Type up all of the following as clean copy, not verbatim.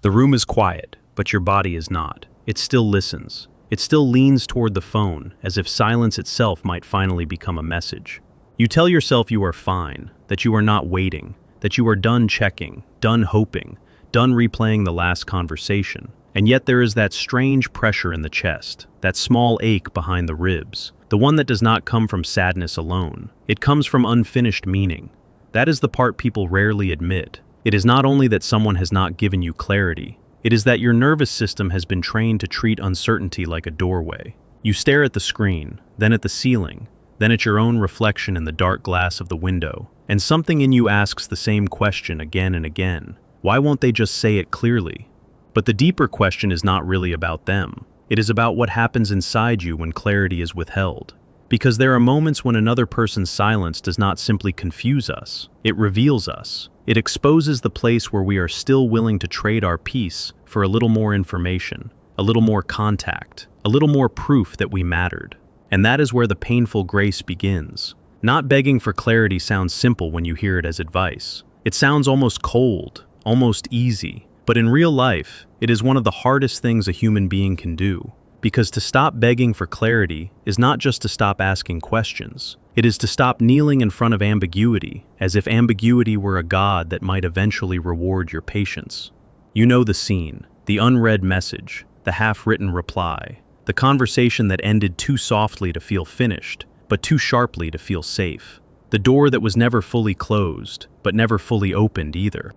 The room is quiet, but your body is not. It still listens. It still leans toward the phone, as if silence itself might finally become a message. You tell yourself you are fine, that you are not waiting, that you are done checking, done hoping, done replaying the last conversation. And yet there is that strange pressure in the chest, that small ache behind the ribs, the one that does not come from sadness alone. It comes from unfinished meaning. That is the part people rarely admit. It is not only that someone has not given you clarity, it is that your nervous system has been trained to treat uncertainty like a doorway. You stare at the screen, then at the ceiling, then at your own reflection in the dark glass of the window, and something in you asks the same question again and again. Why won't they just say it clearly? But the deeper question is not really about them. It is about what happens inside you when clarity is withheld. Because there are moments when another person's silence does not simply confuse us, it reveals us. It exposes the place where we are still willing to trade our peace for a little more information, a little more contact, a little more proof that we mattered. And that is where the painful grace begins. Not begging for clarity sounds simple when you hear it as advice. It sounds almost cold, almost easy. But in real life, it is one of the hardest things a human being can do. Because to stop begging for clarity is not just to stop asking questions. It is to stop kneeling in front of ambiguity, as if ambiguity were a god that might eventually reward your patience. You know the scene, the unread message, the half-written reply, the conversation that ended too softly to feel finished, but too sharply to feel safe. The door that was never fully closed, but never fully opened either.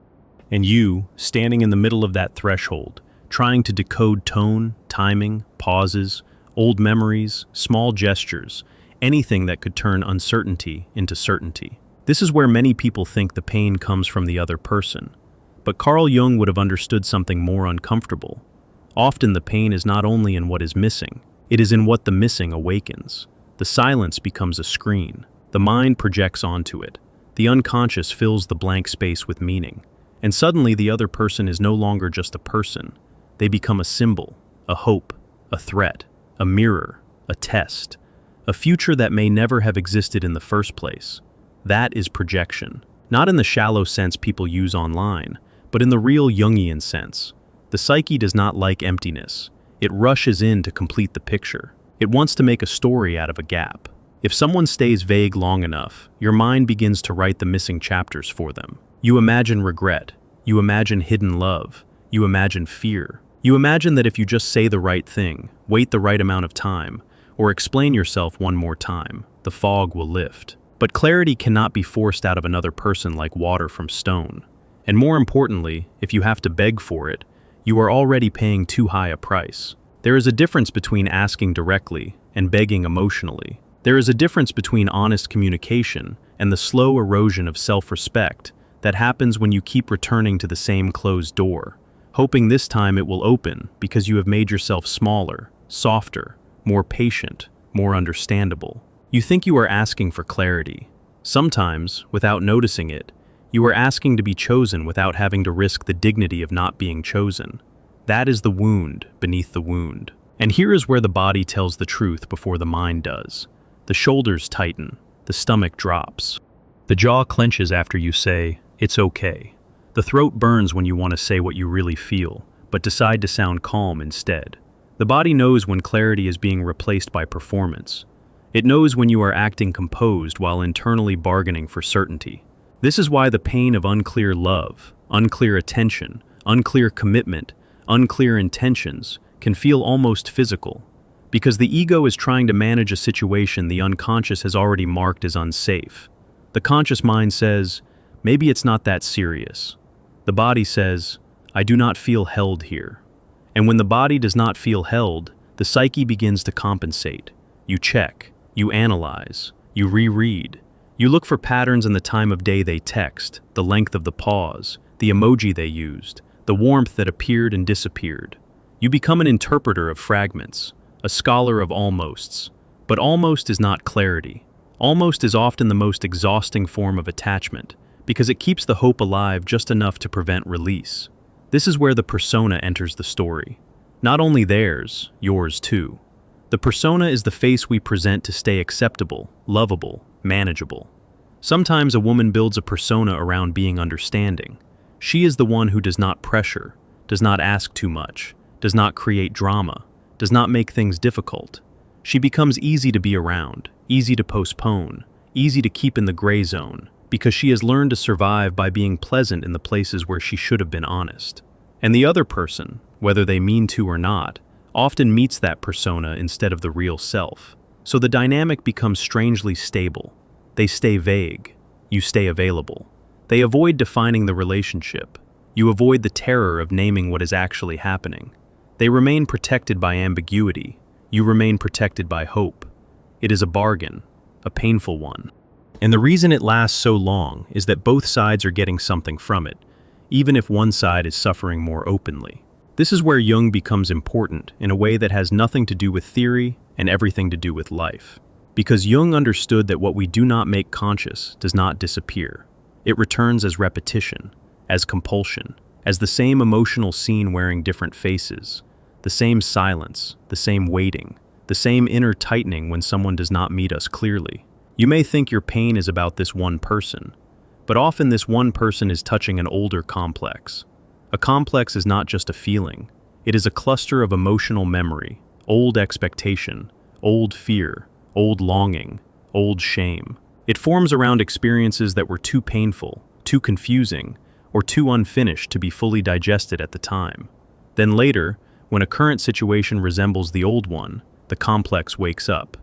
And you, standing in the middle of that threshold, trying to decode tone, timing, pauses, old memories, small gestures, anything that could turn uncertainty into certainty. This is where many people think the pain comes from the other person. But Carl Jung would have understood something more uncomfortable. Often the pain is not only in what is missing, it is in what the missing awakens. The silence becomes a screen. The mind projects onto it. The unconscious fills the blank space with meaning. And suddenly the other person is no longer just a person. They become a symbol, a hope, a threat, a mirror, a test, a future that may never have existed in the first place. That is projection. Not in the shallow sense people use online, but in the real Jungian sense. The psyche does not like emptiness. It rushes in to complete the picture. It wants to make a story out of a gap. If someone stays vague long enough, your mind begins to write the missing chapters for them. You imagine regret. You imagine hidden love. You imagine fear. You imagine that if you just say the right thing, wait the right amount of time, or explain yourself one more time, the fog will lift. But clarity cannot be forced out of another person like water from stone. And more importantly, if you have to beg for it, you are already paying too high a price. There is a difference between asking directly and begging emotionally. There is a difference between honest communication and the slow erosion of self-respect that happens when you keep returning to the same closed door, hoping this time it will open because you have made yourself smaller, softer, more patient, more understandable. You think you are asking for clarity. Sometimes, without noticing it, you are asking to be chosen without having to risk the dignity of not being chosen. That is the wound beneath the wound. And here is where the body tells the truth before the mind does. The shoulders tighten, the stomach drops. The jaw clenches after you say, "It's okay." The throat burns when you want to say what you really feel, but decide to sound calm instead. The body knows when clarity is being replaced by performance. It knows when you are acting composed while internally bargaining for certainty. This is why the pain of unclear love, unclear attention, unclear commitment, unclear intentions can feel almost physical. Because the ego is trying to manage a situation the unconscious has already marked as unsafe. The conscious mind says, maybe it's not that serious. The body says, I do not feel held here. And when the body does not feel held, the psyche begins to compensate. You check, you analyze, you reread. You look for patterns in the time of day they text, the length of the pause, the emoji they used, the warmth that appeared and disappeared. You become an interpreter of fragments, a scholar of almosts. But almost is not clarity. Almost is often the most exhausting form of attachment, because it keeps the hope alive just enough to prevent release. This is where the persona enters the story. Not only theirs, yours too. The persona is the face we present to stay acceptable, lovable, manageable. Sometimes a woman builds a persona around being understanding. She is the one who does not pressure, does not ask too much, does not create drama, does not make things difficult. She becomes easy to be around, easy to postpone, easy to keep in the gray zone, because she has learned to survive by being pleasant in the places where she should have been honest. And the other person, whether they mean to or not, often meets that persona instead of the real self. So the dynamic becomes strangely stable. They stay vague. You stay available. They avoid defining the relationship. You avoid the terror of naming what is actually happening. They remain protected by ambiguity. You remain protected by hope. It is a bargain, a painful one. And the reason it lasts so long is that both sides are getting something from it, even if one side is suffering more openly. This is where Jung becomes important in a way that has nothing to do with theory and everything to do with life. Because Jung understood that what we do not make conscious does not disappear. It returns as repetition, as compulsion, as the same emotional scene wearing different faces, the same silence, the same waiting, the same inner tightening when someone does not meet us clearly. You may think your pain is about this one person, but often this one person is touching an older complex. A complex is not just a feeling. It is a cluster of emotional memory, old expectation, old fear, old longing, old shame. It forms around experiences that were too painful, too confusing, or too unfinished to be fully digested at the time. Then later, when a current situation resembles the old one, the complex wakes up.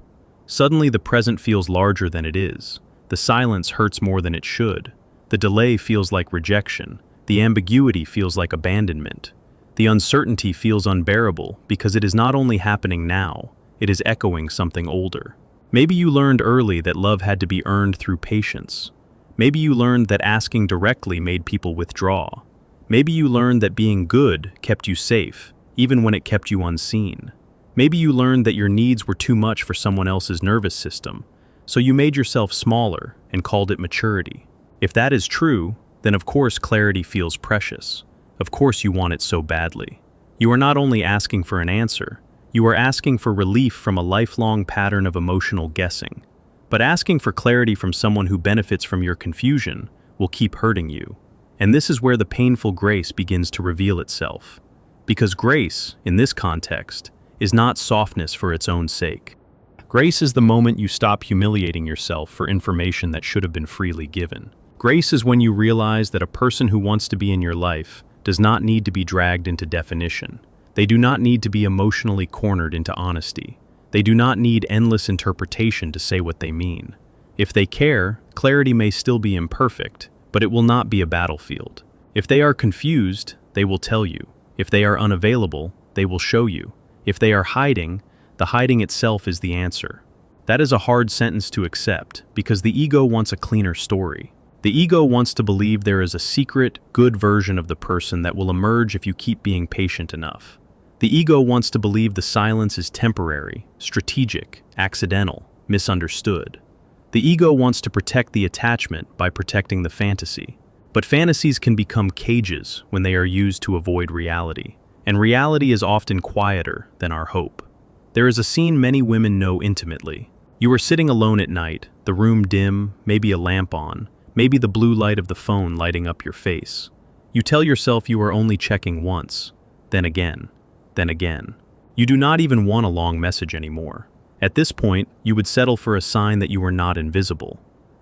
Suddenly the present feels larger than it is. The silence hurts more than it should. The delay feels like rejection. The ambiguity feels like abandonment. The uncertainty feels unbearable because it is not only happening now, it is echoing something older. Maybe you learned early that love had to be earned through patience. Maybe you learned that asking directly made people withdraw. Maybe you learned that being good kept you safe, even when it kept you unseen. Maybe you learned that your needs were too much for someone else's nervous system, so you made yourself smaller and called it maturity. If that is true, then of course clarity feels precious. Of course you want it so badly. You are not only asking for an answer, you are asking for relief from a lifelong pattern of emotional guessing. But asking for clarity from someone who benefits from your confusion will keep hurting you. And this is where the painful grace begins to reveal itself. Because grace, in this context, is not softness for its own sake. Grace is the moment you stop humiliating yourself for information that should have been freely given. Grace is when you realize that a person who wants to be in your life does not need to be dragged into definition. They do not need to be emotionally cornered into honesty. They do not need endless interpretation to say what they mean. If they care, clarity may still be imperfect, but it will not be a battlefield. If they are confused, they will tell you. If they are unavailable, they will show you. If they are hiding, the hiding itself is the answer. That is a hard sentence to accept because the ego wants a cleaner story. The ego wants to believe there is a secret, good version of the person that will emerge if you keep being patient enough. The ego wants to believe the silence is temporary, strategic, accidental, misunderstood. The ego wants to protect the attachment by protecting the fantasy. But fantasies can become cages when they are used to avoid reality. And reality is often quieter than our hope. There is a scene many women know intimately. You are sitting alone at night, the room dim, maybe a lamp on, maybe the blue light of the phone lighting up your face. You tell yourself you are only checking once, then again, then again. You do not even want a long message anymore. At this point, you would settle for a sign that you are not invisible.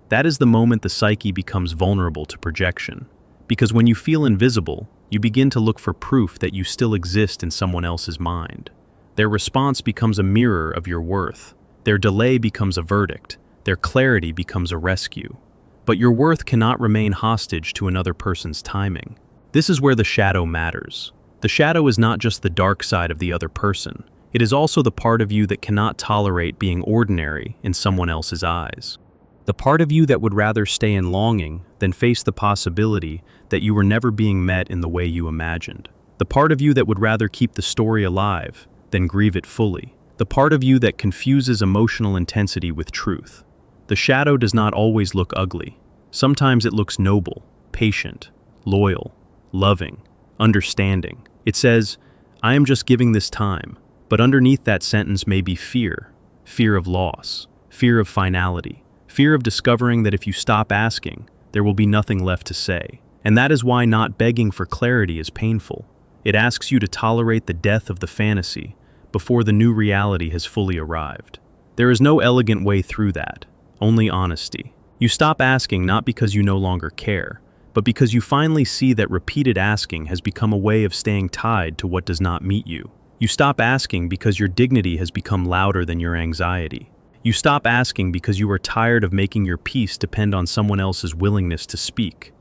That is the moment the psyche becomes vulnerable to projection. Because when you feel invisible, you begin to look for proof that you still exist in someone else's mind. Their response becomes a mirror of your worth. Their delay becomes a verdict. Their clarity becomes a rescue. But your worth cannot remain hostage to another person's timing. This is where the shadow matters. The shadow is not just the dark side of the other person. It is also the part of you that cannot tolerate being ordinary in someone else's eyes. The part of you that would rather stay in longing than face the possibility that you were never being met in the way you imagined. The part of you that would rather keep the story alive than grieve it fully. The part of you that confuses emotional intensity with truth. The shadow does not always look ugly. Sometimes it looks noble, patient, loyal, loving, understanding. It says, "I am just giving this time," but underneath that sentence may be fear. Fear of loss, fear of finality, fear of discovering that if you stop asking, there will be nothing left to say. And that is why not begging for clarity is painful. It asks you to tolerate the death of the fantasy before the new reality has fully arrived. There is no elegant way through that, only honesty. You stop asking not because you no longer care, but because you finally see that repeated asking has become a way of staying tied to what does not meet you. You stop asking because your dignity has become louder than your anxiety. You stop asking because you are tired of making your peace depend on someone else's willingness to speak.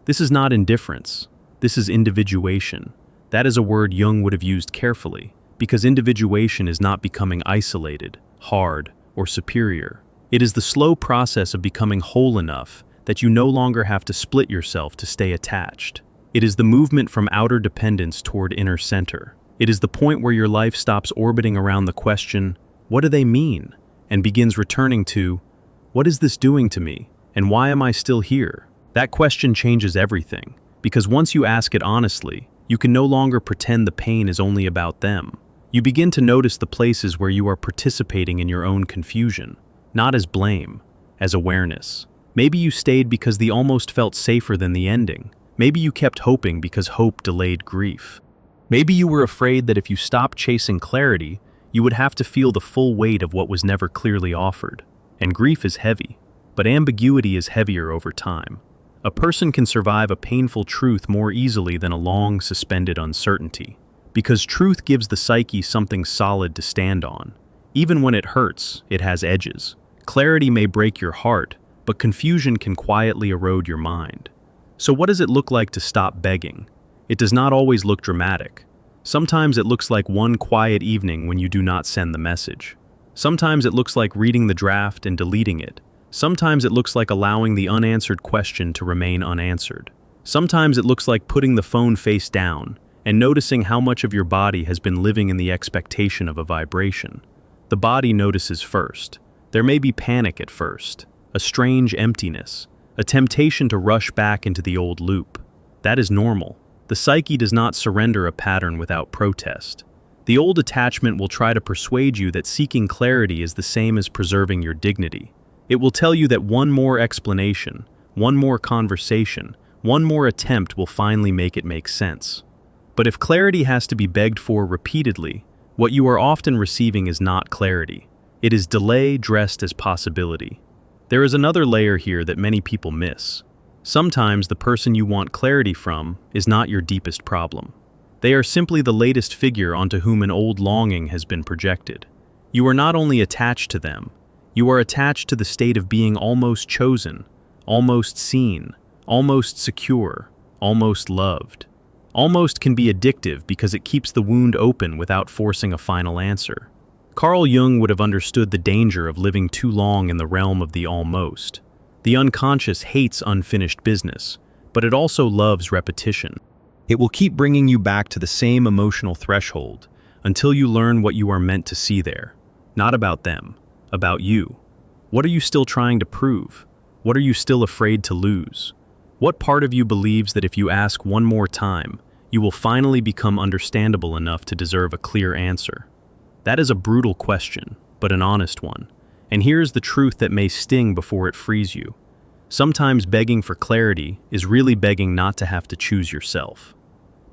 This is not indifference. This is individuation. That is a word Jung would have used carefully, because individuation is not becoming isolated, hard, or superior. It is the slow process of becoming whole enough that you no longer have to split yourself to stay attached. It is the movement from outer dependence toward inner center. It is the point where your life stops orbiting around the question, what do they mean? And begins returning to, what is this doing to me? And why am I still here? That question changes everything, because once you ask it honestly, you can no longer pretend the pain is only about them. You begin to notice the places where you are participating in your own confusion, not as blame, as awareness. Maybe you stayed because the almost felt safer than the ending. Maybe you kept hoping because hope delayed grief. Maybe you were afraid that if you stopped chasing clarity, you would have to feel the full weight of what was never clearly offered. And grief is heavy, but ambiguity is heavier over time. A person can survive a painful truth more easily than a long, suspended uncertainty, because truth gives the psyche something solid to stand on. Even when it hurts, it has edges. Clarity may break your heart, but confusion can quietly erode your mind. So what does it look like to stop begging? It does not always look dramatic. Sometimes it looks like one quiet evening when you do not send the message. Sometimes it looks like reading the draft and deleting it. Sometimes it looks like allowing the unanswered question to remain unanswered. Sometimes it looks like putting the phone face down and noticing how much of your body has been living in the expectation of a vibration. The body notices first. There may be panic at first, a strange emptiness, a temptation to rush back into the old loop. That is normal. The psyche does not surrender a pattern without protest. The old attachment will try to persuade you that seeking clarity is the same as preserving your dignity. It will tell you that one more explanation, one more conversation, one more attempt will finally make it make sense. But if clarity has to be begged for repeatedly, what you are often receiving is not clarity. It is delay dressed as possibility. There is another layer here that many people miss. Sometimes the person you want clarity from is not your deepest problem. They are simply the latest figure onto whom an old longing has been projected. You are not only attached to them, you are attached to the state of being almost chosen, almost seen, almost secure, almost loved. Almost can be addictive because it keeps the wound open without forcing a final answer. Carl Jung would have understood the danger of living too long in the realm of the almost. The unconscious hates unfinished business, but it also loves repetition. It will keep bringing you back to the same emotional threshold until you learn what you are meant to see there. Not about them, about you. What are you still trying to prove? What are you still afraid to lose? What part of you believes that if you ask one more time, you will finally become understandable enough to deserve a clear answer? That is a brutal question, but an honest one. And here's the truth that may sting before it frees you. Sometimes begging for clarity is really begging not to have to choose yourself.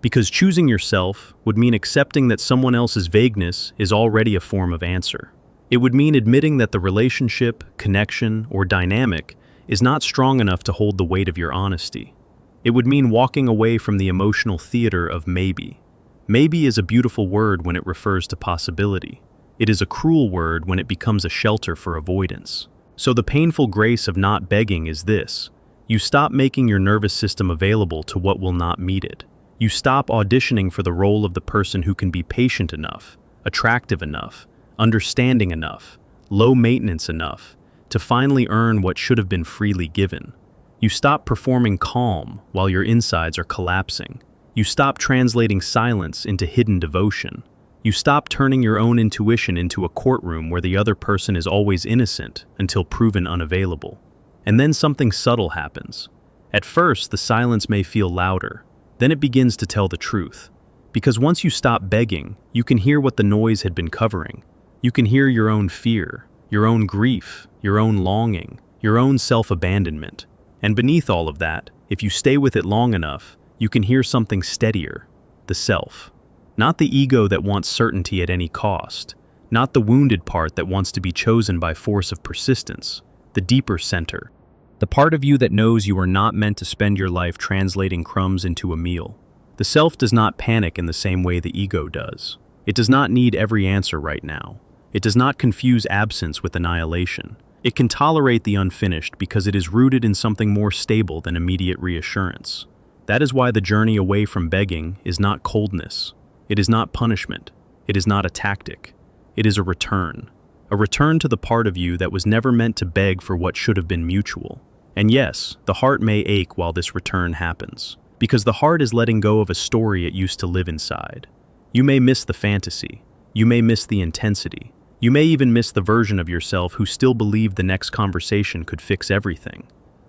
Because choosing yourself would mean accepting that someone else's vagueness is already a form of answer. It would mean admitting that the relationship, connection, or dynamic is not strong enough to hold the weight of your honesty. It would mean walking away from the emotional theater of maybe. Maybe is a beautiful word when it refers to possibility. It is a cruel word when it becomes a shelter for avoidance. So the painful grace of not begging is this. You stop making your nervous system available to what will not meet it. You stop auditioning for the role of the person who can be patient enough, attractive enough, understanding enough, low maintenance enough, to finally earn what should have been freely given. You stop performing calm while your insides are collapsing. You stop translating silence into hidden devotion. You stop turning your own intuition into a courtroom where the other person is always innocent until proven unavailable. And then something subtle happens. At first, the silence may feel louder. Then it begins to tell the truth. Because once you stop begging, you can hear what the noise had been covering. You can hear your own fear, your own grief, your own longing, your own self-abandonment. And beneath all of that, if you stay with it long enough, you can hear something steadier. the self. Not the ego that wants certainty at any cost, not the wounded part that wants to be chosen by force of persistence, the deeper center. The part of you that knows you are not meant to spend your life translating crumbs into a meal. The self does not panic in the same way the ego does. It does not need every answer right now. It does not confuse absence with annihilation. It can tolerate the unfinished because it is rooted in something more stable than immediate reassurance. That is why the journey away from begging is not coldness. It is not punishment. It is not a tactic. It is a return to the part of you that was never meant to beg for what should have been mutual. And yes, the heart may ache while this return happens, because the heart is letting go of a story it used to live inside. You may miss the fantasy. You may miss the intensity. You may even miss the version of yourself who still believed the next conversation could fix everything.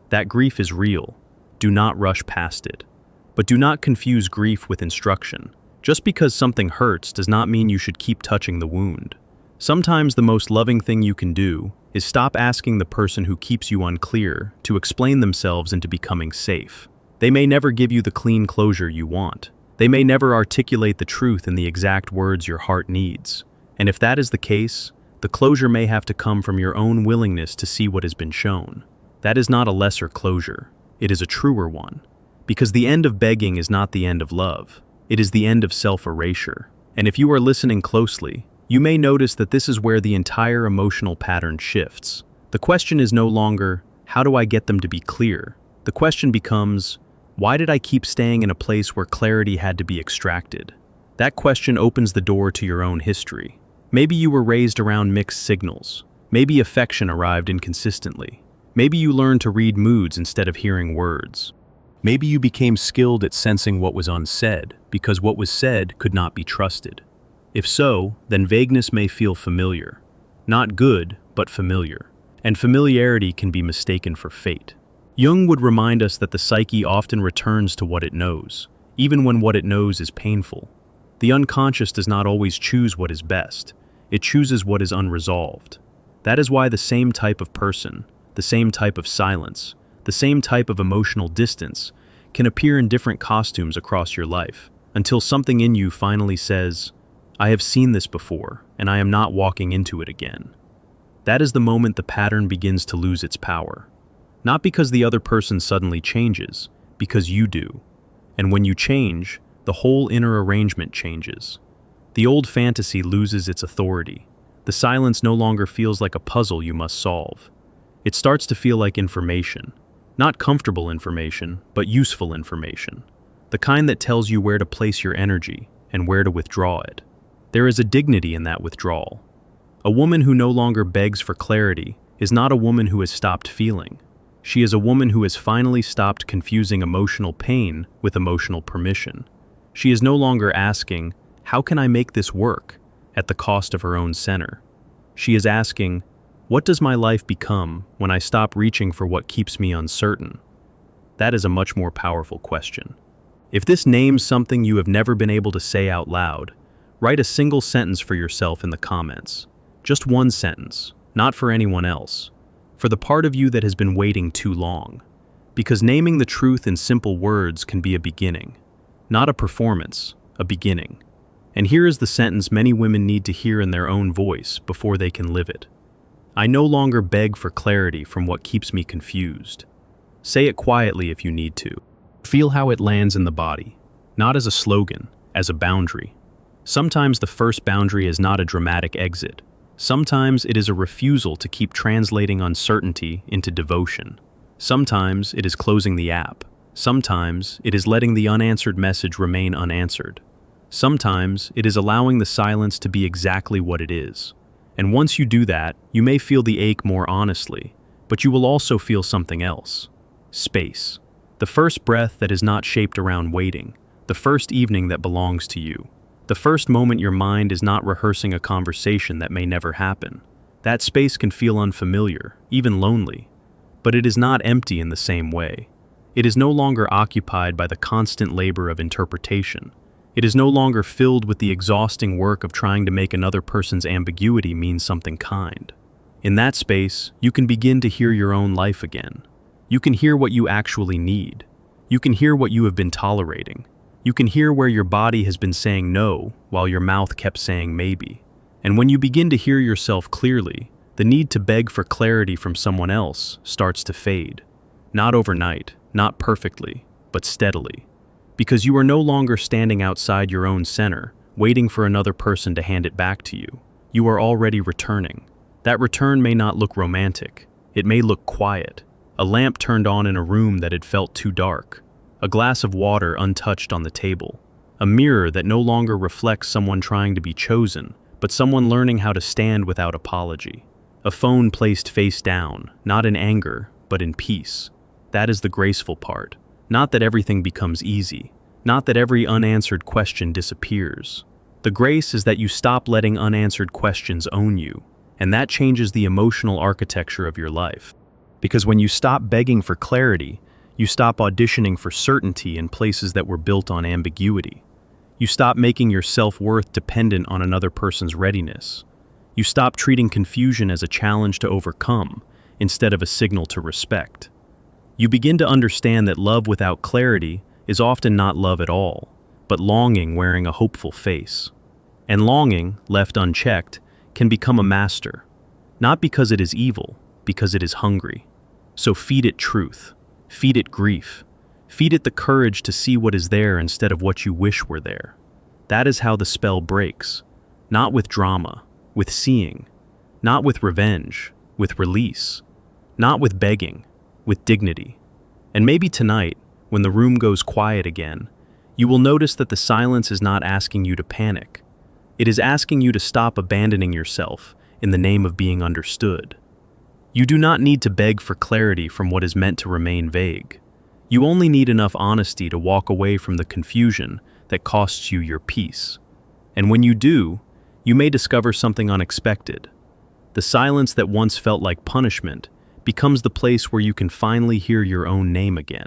That grief is real. Do not rush past it. But do not confuse grief with instruction. Just because something hurts does not mean you should keep touching the wound. Sometimes the most loving thing you can do is stop asking the person who keeps you unclear to explain themselves into becoming safe. They may never give you the clean closure you want. They may never articulate the truth in the exact words your heart needs. And if that is the case, the closure may have to come from your own willingness to see what has been shown. That is not a lesser closure. It is a truer one. Because the end of begging is not the end of love. It is the end of self-erasure. And if you are listening closely, you may notice that this is where the entire emotional pattern shifts. The question is no longer, how do I get them to be clear? The question becomes, why did I keep staying in a place where clarity had to be extracted? That question opens the door to your own history. Maybe you were raised around mixed signals. Maybe affection arrived inconsistently. Maybe you learned to read moods instead of hearing words. Maybe you became skilled at sensing what was unsaid because what was said could not be trusted. If so, then vagueness may feel familiar. Not good, but familiar. And familiarity can be mistaken for fate. Jung would remind us that the psyche often returns to what it knows, even when what it knows is painful. The unconscious does not always choose what is best. It chooses what is unresolved. That is why the same type of person, the same type of silence, the same type of emotional distance can appear in different costumes across your life, until something in you finally says, I have seen this before, and I am not walking into it again. That is the moment the pattern begins to lose its power. Not because the other person suddenly changes, because you do. And when you change, the whole inner arrangement changes. The old fantasy loses its authority. The silence no longer feels like a puzzle you must solve. It starts to feel like information. Not comfortable information, but useful information. The kind that tells you where to place your energy and where to withdraw it. There is a dignity in that withdrawal. A woman who no longer begs for clarity is not a woman who has stopped feeling. She is a woman who has finally stopped confusing emotional pain with emotional permission. She is no longer asking, how can I make this work, at the cost of her own center? She is asking, what does my life become when I stop reaching for what keeps me uncertain? That is a much more powerful question. If this names something you have never been able to say out loud, write a single sentence for yourself in the comments. Just one sentence, not for anyone else. For the part of you that has been waiting too long. Because naming the truth in simple words can be a beginning. Not a performance, a beginning. And here is the sentence many women need to hear in their own voice before they can live it. I no longer beg for clarity from what keeps me confused. Say it quietly if you need to. Feel how it lands in the body, not as a slogan, as a boundary. Sometimes the first boundary is not a dramatic exit. Sometimes it is a refusal to keep translating uncertainty into devotion. Sometimes it is closing the app. Sometimes it is letting the unanswered message remain unanswered. Sometimes it is allowing the silence to be exactly what it is. And once you do that, you may feel the ache more honestly, but you will also feel something else. Space. The first breath that is not shaped around waiting. The first evening that belongs to you. The first moment your mind is not rehearsing a conversation that may never happen. That space can feel unfamiliar, even lonely. But it is not empty in the same way. It is no longer occupied by the constant labor of interpretation. It is no longer filled with the exhausting work of trying to make another person's ambiguity mean something kind. In that space, you can begin to hear your own life again. You can hear what you actually need. You can hear what you have been tolerating. You can hear where your body has been saying no while your mouth kept saying maybe. And when you begin to hear yourself clearly, the need to beg for clarity from someone else starts to fade. Not overnight, not perfectly, but steadily. Because you are no longer standing outside your own center, waiting for another person to hand it back to you. You are already returning. That return may not look romantic. It may look quiet. A lamp turned on in a room that had felt too dark. A glass of water untouched on the table. A mirror that no longer reflects someone trying to be chosen, but someone learning how to stand without apology. A phone placed face down, not in anger, but in peace. That is the graceful part. Not that everything becomes easy. Not that every unanswered question disappears. The grace is that you stop letting unanswered questions own you, and that changes the emotional architecture of your life. Because when you stop begging for clarity, you stop auditioning for certainty in places that were built on ambiguity. You stop making your self-worth dependent on another person's readiness. You stop treating confusion as a challenge to overcome, instead of a signal to respect. You begin to understand that love without clarity is often not love at all, but longing wearing a hopeful face. And longing, left unchecked, can become a master, not because it is evil, because it is hungry. So feed it truth, feed it grief, feed it the courage to see what is there instead of what you wish were there. That is how the spell breaks, not with drama, with seeing, not with revenge, with release, not with begging, with dignity. And maybe tonight, when the room goes quiet again, you will notice that the silence is not asking you to panic. It is asking you to stop abandoning yourself in the name of being understood. You do not need to beg for clarity from what is meant to remain vague. You only need enough honesty to walk away from the confusion that costs you your peace. And when you do, you may discover something unexpected. The silence that once felt like punishment becomes the place where you can finally hear your own name again.